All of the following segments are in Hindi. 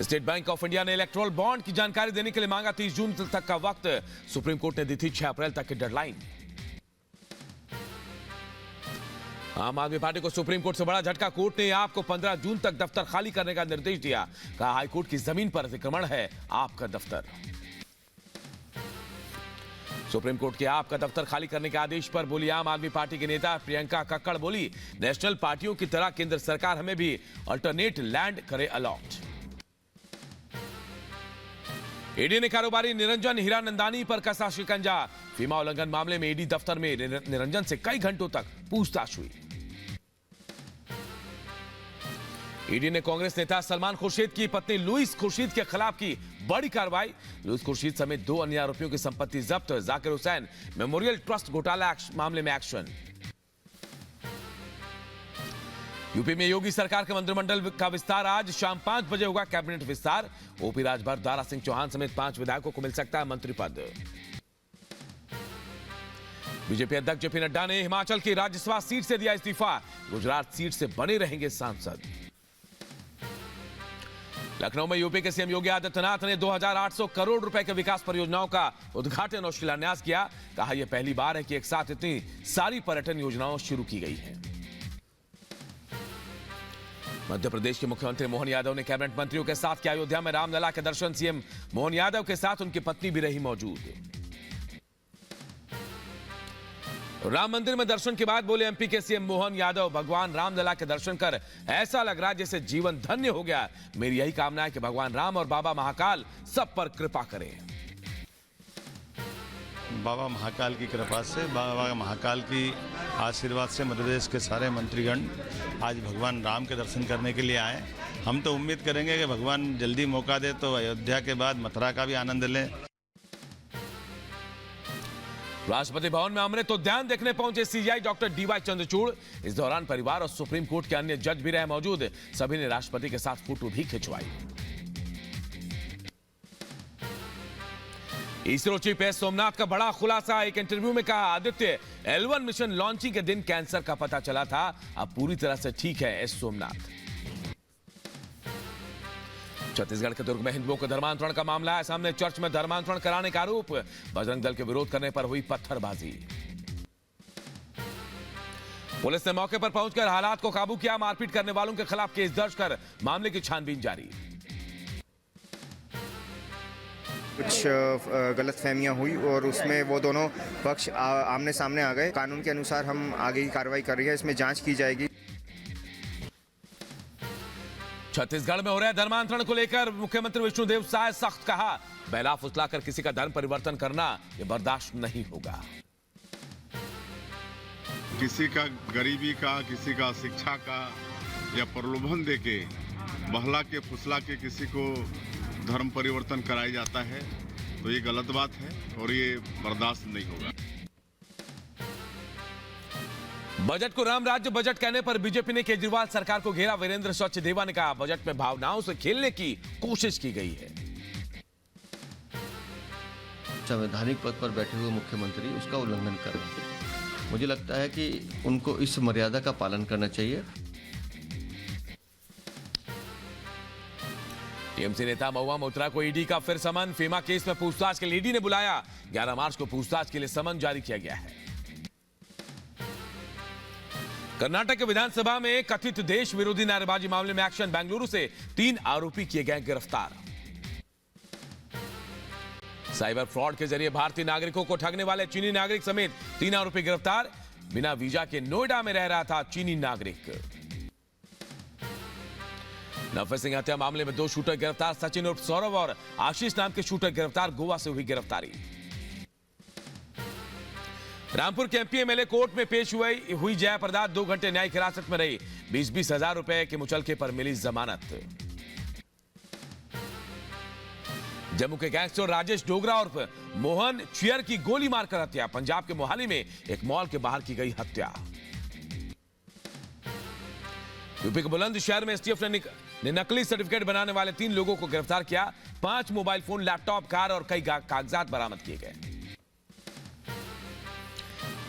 स्टेट बैंक ऑफ इंडिया ने इलेक्ट्रोल बॉन्ड की जानकारी देने के लिए मांगा 30 जून तक का वक्त। सुप्रीम कोर्ट ने दी थी 6 अप्रैल तक की डेडलाइन। आम आदमी पार्टी को सुप्रीम कोर्ट से बड़ा झटका। कोर्ट ने आपको 15 जून तक दफ्तर खाली करने का निर्देश दिया। कहा हाईकोर्ट की जमीन पर अतिक्रमण है आपका दफ्तर। सुप्रीम कोर्ट के आपका दफ्तर खाली करने के आदेश पर बोली आम आदमी पार्टी के नेता प्रियंका कक्कड़। बोली नेशनल पार्टियों की तरह केंद्र सरकार हमें भी अल्टरनेट लैंड करे अलॉट। ईडी ने कारोबारी निरंजन हीरानंदानी पर कसा शिकंजा। फीमा उल्लंघन मामले में ईडी दफ्तर में निरंजन से कई घंटों तक पूछताछ हुई। ईडी ने कांग्रेस नेता सलमान खुर्शीद की पत्नी लुइस खुर्शीद के खिलाफ की बड़ी कार्रवाई। लुइस खुर्शीद समेत 2 अन्य आरोपियों की संपत्ति जब्त। जाकिर हुसैन मेमोरियल ट्रस्ट घोटाला मामले में एक्शन। यूपी में योगी सरकार के मंत्रिमंडल का विस्तार। आज शाम 5 बजे होगा कैबिनेट विस्तार। ओपी राजभर, दारा सिंह चौहान समेत 5 विधायकों को मिल सकता है मंत्री पद। बीजेपी अध्यक्ष जेपी नड्डा ने हिमाचल की राज्यसभा सीट से दिया इस्तीफा। गुजरात सीट से बने रहेंगे सांसद। लखनऊ में यूपी के सीएम योगी आदित्यनाथ ने 2800 करोड़ रुपए के विकास परियोजनाओं का उद्घाटन और शिलान्यास किया। कहा यह पहली बार है कि एक साथ इतनी सारी पर्यटन योजनाएं शुरू की गई हैं। मध्य प्रदेश के मुख्यमंत्री मोहन यादव ने कैबिनेट मंत्रियों के साथ किया अयोध्या में रामलला के दर्शन। सीएम मोहन यादव के साथ उनकी पत्नी भी रही मौजूद। राम मंदिर में दर्शन के बाद बोले एमपी के सीएम मोहन यादव, भगवान रामलला के दर्शन कर ऐसा लग रहा है जैसे जीवन धन्य हो गया। मेरी यही कामना है कि भगवान राम और बाबा महाकाल सब पर कृपा करें। बाबा महाकाल की कृपा से, बाबा महाकाल की आशीर्वाद से मध्य प्रदेश के सारे मंत्रीगण आज भगवान राम के दर्शन करने के लिए आए। हम तो उम्मीद करेंगे कि भगवान जल्दी मौका दे तो अयोध्या के बाद मथुरा का भी आनंद लें। राष्ट्रपति भवन में अमृत उद्यान देखने पहुंचे सीजीआई डॉक्टर डीवाई चंद्रचूड़। इस दौरान परिवार और सुप्रीम कोर्ट के अन्य जज भी रहे मौजूद। सभी ने राष्ट्रपति के साथ फोटो भी खिंचवाई। इसरो चीफ एस सोमनाथ का बड़ा खुलासा। एक इंटरव्यू में कहा आदित्य L1 मिशन लॉन्चिंग के दिन कैंसर का पता चला था, अब पूरी तरह से ठीक है एस सोमनाथ। छत्तीसगढ़ के दुर्ग में हिंदुओं को धर्मांतरण का मामला है सामने। चर्च में धर्मांतरण कराने का आरोप। बजरंग दल के विरोध करने पर हुई पत्थरबाजी। पुलिस ने मौके पर पहुंचकर हालात को काबू किया। मारपीट करने वालों के खिलाफ केस दर्ज कर मामले की छानबीन जारी। कुछ गलतफहमियां हुई और उसमें वो दोनों पक्ष आमने सामने आ गए। कानून के अनुसार हम आगे की कार्रवाई कर रही है, इसमें जांच की जाएगी। छत्तीसगढ़ में हो रहे धर्मांतरण को लेकर मुख्यमंत्री विष्णुदेव साय सख्त। कहा बहला फुसलाकर किसी का धर्म परिवर्तन करना यह बर्दाश्त नहीं होगा। किसी का गरीबी का, किसी का शिक्षा का या प्रलोभन देके बहला के फुसला के किसी को धर्म परिवर्तन कराया जाता है तो ये गलत बात है और ये बर्दाश्त नहीं होगा। बजट को राम राज्य बजट कहने पर बीजेपी ने केजरीवाल सरकार को घेरा। वीरेंद्र सचदेवा ने कहा बजट में भावनाओं से खेलने की कोशिश की गई है। संवैधानिक पद पर बैठे हुए मुख्यमंत्री उसका उल्लंघन कर रहे हैं। मुझे लगता है कि उनको इस मर्यादा का पालन करना चाहिए। टीएमसी नेता महुआ मोइत्रा को ईडी का फिर समन। फीमा केस में पूछताछ के लिए ईडी ने बुलाया। 11 मार्च को पूछताछ के लिए समन जारी किया गया है। कर्नाटक के विधानसभा में कथित देश विरोधी नारेबाजी मामले में एक्शन। बेंगलुरु से 3 आरोपी किए गए गिरफ्तार। साइबर फ्रॉड के जरिए भारतीय नागरिकों को ठगने वाले चीनी नागरिक समेत 3 आरोपी गिरफ्तार। बिना वीजा के नोएडा में रह रहा था चीनी नागरिक। नफे सिंह हत्या मामले में 2 शूटर गिरफ्तार। सचिन उर्फ सौरभ और आशीष नाम के शूटर गिरफ्तार। गोवा से हुई गिरफ्तारी। रामपुर के एमपी एमएलए कोर्ट में पेश हुई जया प्रदा 2 घंटे न्यायिक हिरासत में रही। 20-20 हजार रुपए के मुचलके पर मिली जमानत। जम्मू के गैंगस्टर राजेश डोगरा और मोहन चियर की गोली मारकर हत्या। पंजाब के मोहाली में एक मॉल के बाहर की गई हत्या। यूपी के बुलंदशहर में एसटीएफ ने नकली सर्टिफिकेट बनाने वाले 3 लोगों को गिरफ्तार किया। 5 मोबाइल फोन, लैपटॉप, कार और कई कागजात बरामद किए गए।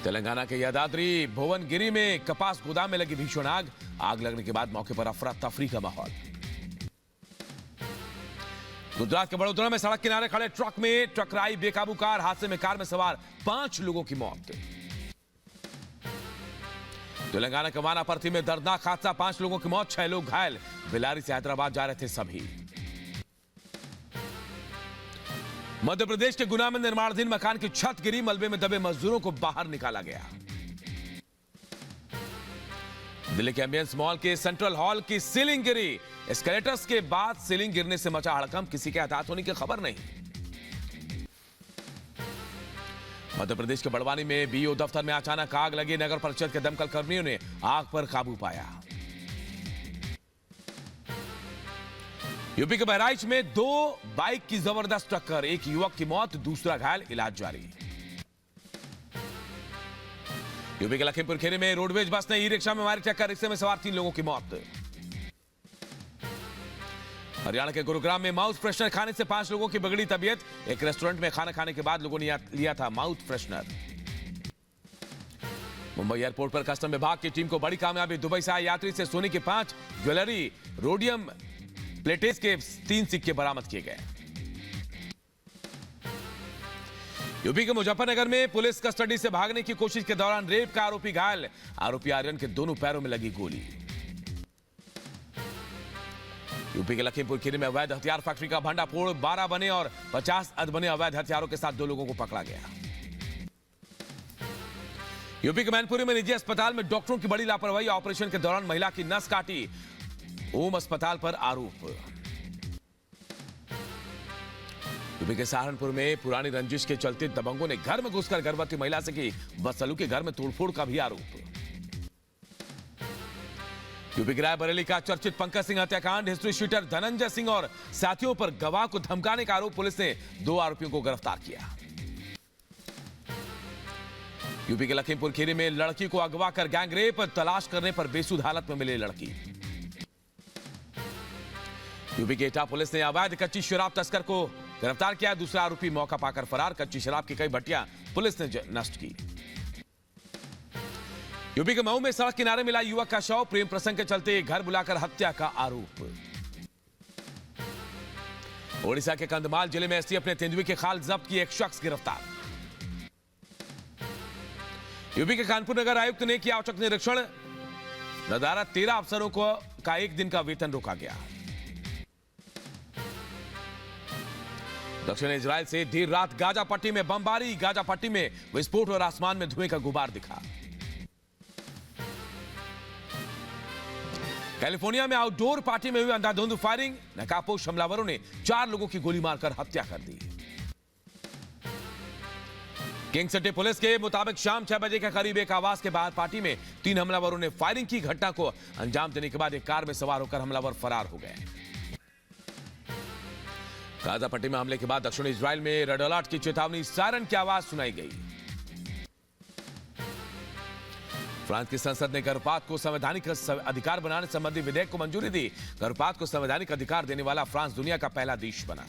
तेलंगाना के यादाद्री भुवनगिरी में कपास गोदाम में लगी भीषण आग। आग लगने के बाद मौके पर अफरा तफरी का माहौल। गुजरात के वडोदरा में सड़क किनारे खड़े ट्रक में टकराई बेकाबू कार। हादसे में कार में सवार 5 लोगों की मौत। तेलंगाना के वानापर्ती में दर्दनाक हादसा, 5 लोगों की मौत, 6 लोग घायल। बेलारी से हैदराबाद जा रहे थे सभी। मध्य प्रदेश के गुना में निर्माणाधीन मकान की छत गिरी, मलबे में दबे मजदूरों को बाहर निकाला गया। दिल्ली के एम्बियंस मॉल के सेंट्रल हॉल की सीलिंग गिरी। एस्केलेटर्स के बाद सीलिंग गिरने से मचा हड़कंप, किसी के हताहत होने की खबर नहीं। मध्य प्रदेश के बड़वानी में बीओ दफ्तर में अचानक आग लगी। नगर परिषद के दमकल कर्मियों ने आग पर काबू पाया। यूपी के बहराइच में 2 बाइक की जबरदस्त टक्कर, एक युवक की मौत, दूसरा घायल, इलाज जारी। यूपी के लखीमपुर खीरी में रोडवेज बस ने ई रिक्शा में मारी टक्कर, रिक्शे में सवार 3 लोगों की मौत। हरियाणा के गुरुग्राम में माउथ फ्रेशनर खाने से 5 लोगों की बिगड़ी तबीयत। एक रेस्टोरेंट में खाना खाने के बाद लोगों ने लिया था माउथ फ्रेशनर। मुंबई एयरपोर्ट पर कस्टम विभाग की टीम को बड़ी कामयाबी, दुबई से आए यात्री से सोने के 5 ज्वेलरी, रोडियम प्लेटेस के 3 सिक्के बरामद किए गए। यूपी के मुजफ्फरनगर में पुलिस कस्टडी से भागने की कोशिश के दौरान रेप का आरोपी घायल। आरोपी आर्यन के दोनों पैरों में लगी गोली। यूपी के लखीमपुर खीरी में अवैध हथियार फैक्ट्री का भंडाफोड़, 12 बने और 50 अधबने अवैध हथियारों के साथ 2 लोगों को पकड़ा गया। यूपी के मैनपुरी में निजी अस्पताल में डॉक्टरों की बड़ी लापरवाही, ऑपरेशन के दौरान महिला की नस काटी। ओम अस्पताल पर आरोप। यूपी के सहारनपुर में पुरानी रंजिश के चलते दबंगों ने घर में घुसकर गर्भवती महिला से की बदसलूकी के घर में तोड़फोड़ का भी आरोप। यूपी के रायबरेली का चर्चित पंकज सिंह हत्याकांड, हिस्ट्री शीटर धनंजय सिंह और साथियों पर गवाह को धमकाने का आरोप, पुलिस ने 2 आरोपियों को गिरफ्तार किया। यूपी के लखीमपुर खीरी में लड़की को अगवा कर गैंगरेप, तलाश करने पर बेसुध हालत में मिली लड़की। यूपी के एटा पुलिस ने अवैध कच्ची शराब तस्कर को गिरफ्तार किया। दूसरा आरोपी मौका पाकर फरार। कच्ची शराब की कई भट्टियां पुलिस ने नष्ट की। यूपी के मऊ में सड़क किनारे मिला युवक का शव, प्रेम प्रसंग के चलते घर बुलाकर हत्या का आरोप। ओडिशा के कंधमाल जिले में एसटीएफ ने तेंदुए के खाल जब्त किए, एक शख्स गिरफ्तार। यूपी के कानपुर नगर आयुक्त ने किया औचक निरीक्षण, नदारद 13 अफसरों को का 1 दिन का वेतन रोका गया। दक्षिण इजराइल से देर रात गाजा पट्टी में बमबारी, गाजा पट्टी में विस्फोट और आसमान में धुएं का गुबार दिखा। कैलिफोर्निया में आउटडोर पार्टी में हुई अंधाधुंध फायरिंग, नकाबपोश हमलावरों ने 4 लोगों की गोली मारकर हत्या कर दी। किंग सिटी पुलिस के मुताबिक शाम 6 बजे के करीब एक आवास के बाहर पार्टी में 3 हमलावरों ने फायरिंग की। घटना को अंजाम देने के बाद एक कार में सवार होकर हमलावर फरार हो गए। गाजा पट्टी में हमले के बाद दक्षिण इजराइल में रेड अलर्ट की चेतावनी, सायरन की आवाज सुनाई गई। फ्रांस की संसद ने गर्भपात को संवैधानिक अधिकार बनाने संबंधी विधेयक को मंजूरी दी। गर्भपात को संवैधानिक अधिकार देने वाला फ्रांस दुनिया का पहला देश बना।